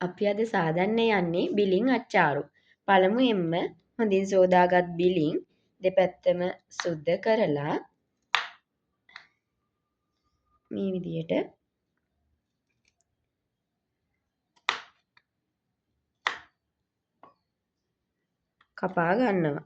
අපි අද සාදන්න යන්නේ බිලිං අච්චාරු. පළමුවෙන්ම හොඳින් සෝදාගත් බිලිං දෙපැත්තම සුද්ධ කරලා මේ විදියට කපා ගන්නවා.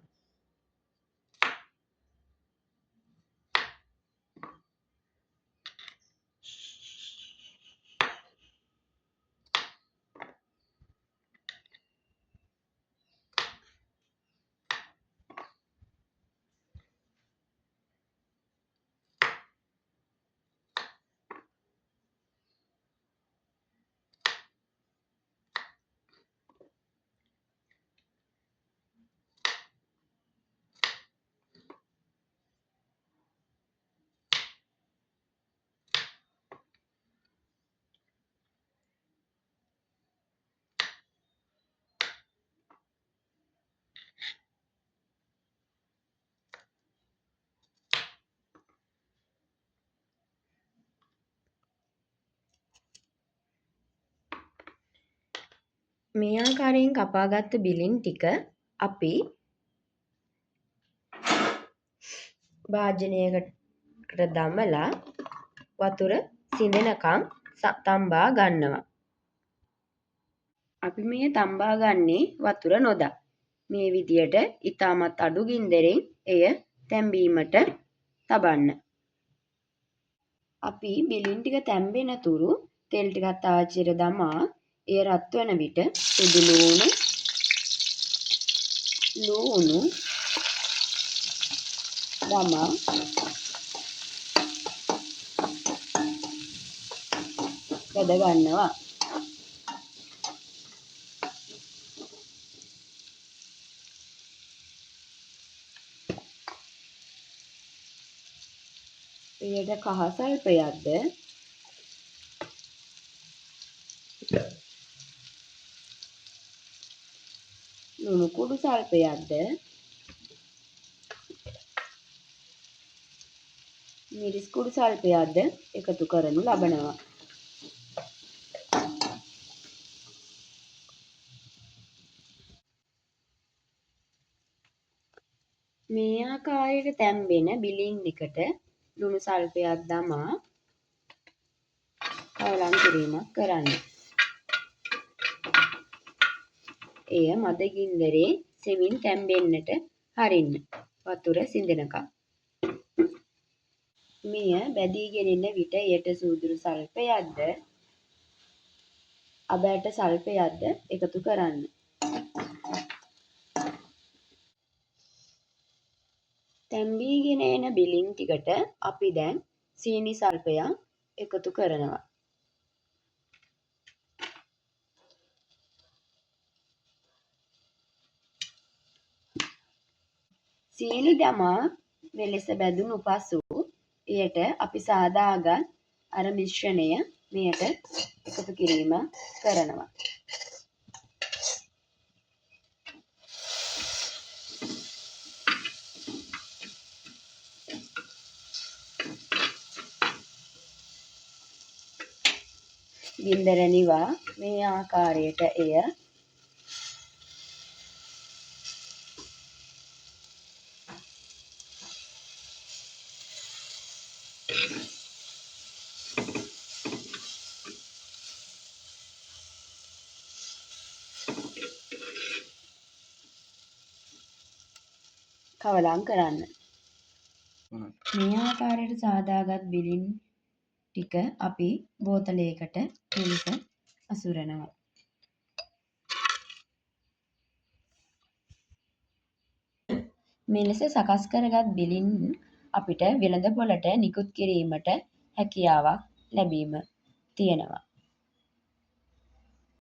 මේ ආකාරයෙන් කපාගත්තු බිලින් ටික අපි භාජනයකට දමලා වතුර සිඳෙනකන් තම්බා ගන්නවා. අපි මේ තම්බා ගන්නේ වතුර නොදා. මේ විදියට ඉතාමත් අඩු ගින්දරෙන් එය තැම්බීමට තබන්න. අපි බිලින් ටික තැම්බෙන තුරු තෙල් ටිකක් තාච්චියට දමා එය රත් වන විට සුදු ලූණු දමා යොද ගන්නවා. එයට කහ සල්පයක්ද ලුණු කුඩු සල්පයක්ද මිරිස් කුඩු සල්පයක්ද එකතු කරනු ලබනවා. මේ ආකාරයට තැම්බෙන බිලින් එකට ලුණු සල්පයක් දමා කවලම් කිරීමක් කරන්න. එය මද ගින්දරේ සෙමින් තැම්බෙන්නට හරින්න වතුර සිඳෙනකම්. මෙය බැදීගෙන එන විට එයට සූදුරු සල්පයක්ද අබෑට සල්පයක්ද එකතු කරන්න. තැම්බීගෙන එන බිලින් ටිකට අපි දැන් සීනි සල්පයක් එකතු කරනවා. සීනි දමා මෙලෙස බැදුණු පසු එයට අපි සාදාගත් අර මිශ්‍රණය මෙයට එකතු කිරීම කරනවා. ගින්දර නිවා මේ ආකාරයට එය කවලම් කරන්න. මේ ආකාරයට සාදාගත් බිලින් ටික අපි බෝතලයකට මෙලෙස අසුරනවා. මෙලෙස සකස් කරගත් බිලින් අපිට වෙළඳ පොළට නිකුත් කිරීමට හැකියාවක් ලැබීම තියෙනවා.